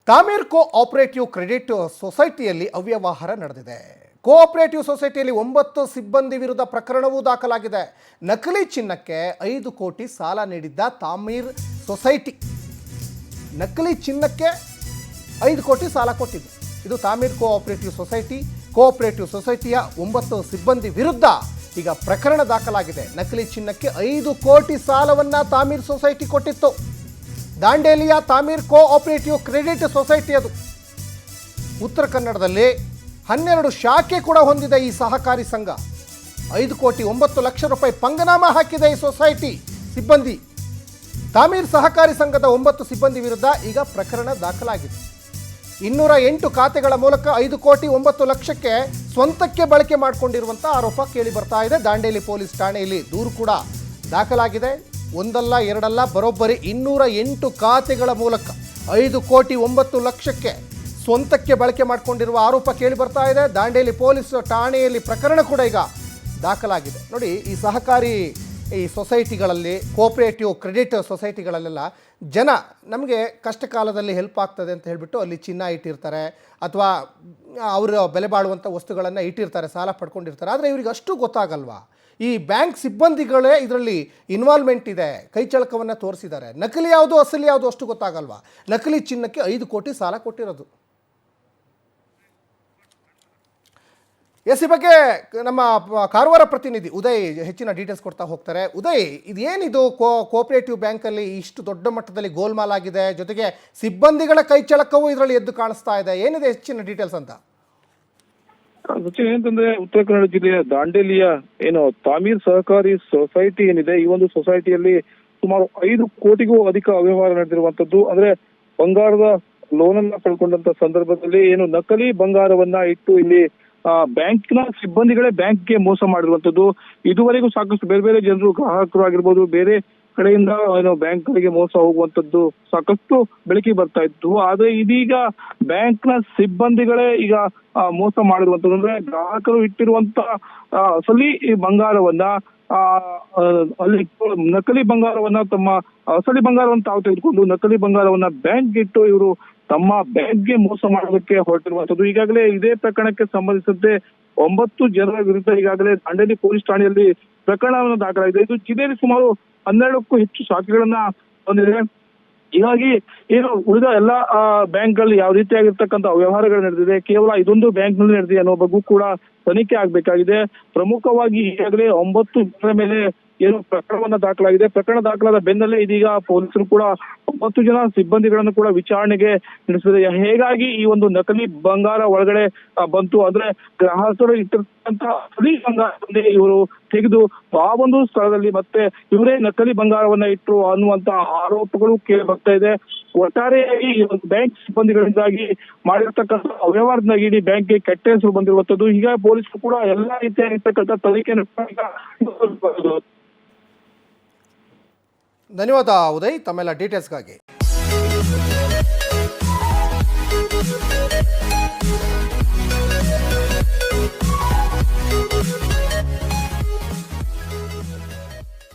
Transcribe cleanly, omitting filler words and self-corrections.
ತಾಮೀರ್ cooperative credit ಸೊಸೈಟಿಯಲ್ಲಿ ಅವ್ಯವಹಾರ ನಡೆದಿದೆ. Cooperative ಸೊಸೈಟಿಯಲ್ಲಿ 9 ಸಿಬ್ಬಂದಿ ವಿರುದ್ಧ ಪ್ರಕರಣವೂ ದಾಖಲಾಗಿದೆ. ನಕಲಿ ಚಿನ್ನಕ್ಕೆ 5 ಕೋಟಿ ಸಾಲ ನೀಡಿದ್ದ ತಾಮೀರ್ ಸೊಸೈಟಿ ನಕಲಿ ಚಿನ್ನಕ್ಕೆ 5 ಕೋಟಿ ಸಾಲ ಕೊಟ್ಟಿದ್ದು. ಇದು ತಾಮೀರ್ ಕೋಆಪರೇಟಿವ್ ಸೊಸೈಟಿಯ 9 ಸಿಬ್ಬಂದಿ ವಿರುದ್ಧ ಈಗ ಪ್ರಕರಣ ದಾಖಲಾಗಿದೆ. ನಕಲಿ ಚಿನ್ನಕ್ಕೆ 5 ಕೋಟಿ ಸಾಲವನ್ನು ತಾಮೀರ್ ಸೊಸೈಟಿ ಕೊಟ್ಟಿತ್ತು. ದಾಂಡೇಲಿಯ ತಾಮೀರ್ ಕೋಆಪರೇಟಿವ್ ಕ್ರೆಡಿಟ್ ಸೊಸೈಟಿ ಅದು. ಉತ್ತರ ಕನ್ನಡದಲ್ಲಿ 12 ಶಾಖೆ ಕೂಡ ಹೊಂದಿದೆ ಈ ಸಹಕಾರಿ ಸಂಘ. 5 ಕೋಟಿ 9 ಲಕ್ಷ ರೂಪಾಯಿ ಪಂಗನಾಮ ಹಾಕಿದೆ ಈ ಸೊಸೈಟಿ ಸಿಬ್ಬಂದಿ. ತಾಮೀರ್ ಸಹಕಾರಿ ಸಂಘದ 9 ಸಿಬ್ಬಂದಿ ವಿರುದ್ಧ ಈಗ ಪ್ರಕರಣ ದಾಖಲಾಗಿದೆ. 208 ಖಾತೆಗಳ ಮೂಲಕ 5 ಕೋಟಿ 9 ಲಕ್ಷಕ್ಕೆ ಸ್ವಂತಕ್ಕೆ ಬಳಕೆ ಮಾಡಿಕೊಂಡಿರುವಂಥ ಆರೋಪ ಕೇಳಿ ಬರ್ತಾ ಇದೆ. ದಾಂಡೇಲಿ ಪೊಲೀಸ್ ಠಾಣೆಯಲ್ಲಿ ದೂರು ಕೂಡ ದಾಖಲಾಗಿದೆ. ಒಂದಲ್ಲ ಎರಡಲ್ಲ, ಬರೋಬ್ಬರಿ 208 ಖಾತೆಗಳ ಮೂಲಕ 5 ಕೋಟಿ 9 ಲಕ್ಷಕ್ಕೆ ಸ್ವಂತಕ್ಕೆ ಬಳಕೆ ಮಾಡಿಕೊಂಡಿರುವ ಆರೋಪ ಕೇಳಿ ಬರ್ತಾ ಇದೆ. ದಾಂಡೇಲಿ ಪೊಲೀಸ್ ಠಾಣೆಯಲ್ಲಿ ಪ್ರಕರಣ ಕೂಡ ಈಗ ದಾಖಲಾಗಿದೆ. ನೋಡಿ, ಈ ಸೊಸೈಟಿಗಳಲ್ಲಿ, ಕೋಆಪರೇಟಿವ್ ಕ್ರೆಡಿಟ್ ಸೊಸೈಟಿಗಳಲ್ಲೆಲ್ಲ ಜನ ನಮಗೆ ಕಷ್ಟ ಕಾಲದಲ್ಲಿ ಹೆಲ್ಪ್ ಆಗ್ತದೆ ಅಂತ ಹೇಳಿಬಿಟ್ಟು ಅಲ್ಲಿ ಚಿನ್ನ ಇಟ್ಟಿರ್ತಾರೆ, ಅಥವಾ ಅವರು ಬೆಲೆ ಬಾಳುವಂಥ ವಸ್ತುಗಳನ್ನು ಇಟ್ಟಿರ್ತಾರೆ, ಸಾಲ ಪಡ್ಕೊಂಡಿರ್ತಾರೆ. ಆದರೆ ಇವರಿಗೆ ಅಷ್ಟು ಗೊತ್ತಾಗಲ್ವಾ? ಈ ಬ್ಯಾಂಕ್ ಸಿಬ್ಬಂದಿಗಳೇ ಇದರಲ್ಲಿ ಇನ್ವಾಲ್ವ್ಮೆಂಟ್ ಇದೆ, ಕೈಚಳಕವನ್ನು ತೋರಿಸಿದ್ದಾರೆ. ನಕಲಿ ಯಾವುದು ಅಸಲಿ ಯಾವುದು ಅಷ್ಟು ಗೊತ್ತಾಗಲ್ವಾ? ನಕಲಿ ಚಿನ್ನಕ್ಕೆ 5 ಕೋಟಿ ಸಾಲ ಕೊಟ್ಟಿರೋದು. ಈ ಬಗ್ಗೆ ನಮ್ಮ ಕಾರವಾರ ಪ್ರತಿನಿಧಿ ಉದಯ್ ಹೆಚ್ಚಿನ ಡೀಟೇಲ್ಸ್ ಕೊಡ್ತಾ ಹೋಗ್ತಾರೆ. ಉದಯ್, ಇದೇನಿದು ಕೋಆಪರೇಟಿವ್ ಬ್ಯಾಂಕಲ್ಲಿ ಇಷ್ಟು ದೊಡ್ಡ ಮಟ್ಟದಲ್ಲಿ ಗೋಲ್ಮಾಲ್ ಆಗಿದೆ, ಜೊತೆಗೆ ಸಿಬ್ಬಂದಿಗಳ ಕೈಚಳಕವೂ ಇದರಲ್ಲಿ ಎದ್ದು ಕಾಣಿಸ್ತಾ ಇದೆ. ಏನಿದೆ ಹೆಚ್ಚಿನ ಡೀಟೇಲ್ಸ್ ಅಂತ? ಏನಂತಂದ್ರೆ, ಉತ್ತರ ಕನ್ನಡ ಜಿಲ್ಲೆಯ ದಾಂಡೇಲಿಯ ತಾಮೀರ್ ಸಹಕಾರಿ ಸೊಸೈಟಿ ಏನಿದೆ, ಈ ಒಂದು ಸೊಸೈಟಿಯಲ್ಲಿ ಸುಮಾರು 5 ಕೋಟಿಗೂ ಅಧಿಕ ಅವ್ಯವಹಾರ ನಡೆದಿರುವಂತದ್ದು. ಅಂದ್ರೆ ಬಂಗಾರದ ಲೋನ್ ಅನ್ನ ಪಡ್ಕೊಂಡಂತ ಸಂದರ್ಭದಲ್ಲಿ ನಕಲಿ ಬಂಗಾರವನ್ನ ಇಟ್ಟು ಇಲ್ಲಿ ಬ್ಯಾಂಕ್ನ ಸಿಬ್ಬಂದಿಗಳೇ ಬ್ಯಾಂಕ್ಗೆ ಮೋಸ ಮಾಡಿರುವಂತದ್ದು. ಇದುವರೆಗೂ ಸಾಕಷ್ಟು ಬೇರೆ ಬೇರೆ ಜನರು, ಗ್ರಾಹಕರು ಆಗಿರ್ಬೋದು, ಬೇರೆ ಕಡೆಯಿಂದ ಬ್ಯಾಂಕ್ಗಳಿಗೆ ಮೋಸ ಹೋಗುವಂತದ್ದು ಸಾಕಷ್ಟು ಬೆಳಕಿಗೆ ಬರ್ತಾ ಇತ್ತು. ಆದ್ರೆ ಇದೀಗ ಬ್ಯಾಂಕ್ನ ಸಿಬ್ಬಂದಿಗಳೇ ಈಗ ಮೋಸ ಮಾಡಿರುವಂತದ್ದು. ಅಂದ್ರೆ ಗ್ರಾಹಕರು ಇಟ್ಟಿರುವಂತ ಅಸಲಿ ಬಂಗಾರವನ್ನ ಅಲ್ಲಿ ನಕಲಿ ಬಂಗಾರವನ್ನ ತಮ್ಮ ಅಸಲಿ ಬಂಗಾರವನ್ನು ತಾವು ತೆಗೆದುಕೊಂಡು ನಕಲಿ ಬಂಗಾರವನ್ನ ಬ್ಯಾಂಕ್ ಇಟ್ಟು ಇವರು ತಮ್ಮ ಬ್ಯಾಂಕ್ಗೆ ಮೋಸ ಮಾಡೋದಕ್ಕೆ ಹೊರಟಿರುವಂತದ್ದು. ಈಗಾಗಲೇ ಇದೇ ಪ್ರಕರಣಕ್ಕೆ ಸಂಬಂಧಿಸಿದಂತೆ 9 ಜನರ ವಿರುದ್ಧ ಈಗಾಗಲೇ ದಾಂಡೇಲಿ ಪೊಲೀಸ್ ಠಾಣೆಯಲ್ಲಿ ಪ್ರಕರಣವನ್ನು ದಾಖಲಾಗಿದೆ. ಇದು ಜಿಲ್ಲೆಯಲ್ಲಿ ಸುಮಾರು 12ಕ್ಕೂ ಹೆಚ್ಚು ಶಾಖೆಗಳನ್ನ ಹೊಂದಿದೆ. ಹೀಗಾಗಿ ಉಳಿದ ಎಲ್ಲಾ ಬ್ಯಾಂಕ್ಗಳಲ್ಲಿ ಯಾವ ರೀತಿಯಾಗಿರ್ತಕ್ಕಂಥ ವ್ಯವಹಾರಗಳು ನಡೆದಿದೆ, ಕೇವಲ ಇದೊಂದು ಬ್ಯಾಂಕ್ ನಲ್ಲಿ ನಡೆದಿದೆ ಅನ್ನೋ ಬಗ್ಗೆ ಕೂಡ ತನಿಖೆ ಆಗ್ಬೇಕಾಗಿದೆ. ಪ್ರಮುಖವಾಗಿ ಈಗಾಗಲೇ 9 ಜನರ ಮೇಲೆ ಪ್ರಕರಣವನ್ನ ದಾಖಲಾಗಿದೆ. ಪ್ರಕರಣ ದಾಖಲಾದ ಬೆನ್ನಲ್ಲೇ ಇದೀಗ ಪೊಲೀಸರು ಕೂಡ 9 ಜನ ಸಿಬ್ಬಂದಿಗಳನ್ನು ಕೂಡ ವಿಚಾರಣೆಗೆ ನಡೆಸಿದೆ. ಹೇಗಾಗಿ ಈ ಒಂದು ನಕಲಿ ಬಂಗಾರ ಒಳಗಡೆ ಬಂತು ಅಂದ್ರೆ, ಗ್ರಾಹಕರು ಇಟ್ಟಿರ್ತಕ್ಕಂಥ ಅಸಲಿ ಬಂಗಾರವನ್ನೇ ಇವರು ತೆಗೆದು ಆ ಒಂದು ಸ್ಥಳದಲ್ಲಿ ಮತ್ತೆ ಇವರೇ ನಕಲಿ ಬಂಗಾರವನ್ನ ಇಟ್ಟರು ಅನ್ನುವಂತ ಆರೋಪಗಳು ಕೇಳಿ ಬರ್ತಾ ಇದೆ. ಒಟ್ಟಾರೆಯಾಗಿ ಈ ಒಂದು ಬ್ಯಾಂಕ್ ಸಿಬ್ಬಂದಿಗಳಿಂದಾಗಿ ಮಾಡಿರ್ತಕ್ಕಂಥ ಅವ್ಯವಹಾರದಿಂದಾಗಿ ಇಡೀ ಬ್ಯಾಂಕ್ಗೆ ಕೆಟ್ಟ ಹೆಸರು ಬಂದಿರುವಂತದ್ದು. ಹೀಗಾಗಿ ಪೊಲೀಸರು ಕೂಡ ಎಲ್ಲಾ ರೀತಿಯಾಗಿರ್ತಕ್ಕಂಥ ತನಿಖೆಯನ್ನು ಧನ್ಯವಾದ ಉದಯ್, ತಮ್ಮೆಲ್ಲ ಡೀಟೇಲ್ಸ್ಗಾಗಿ.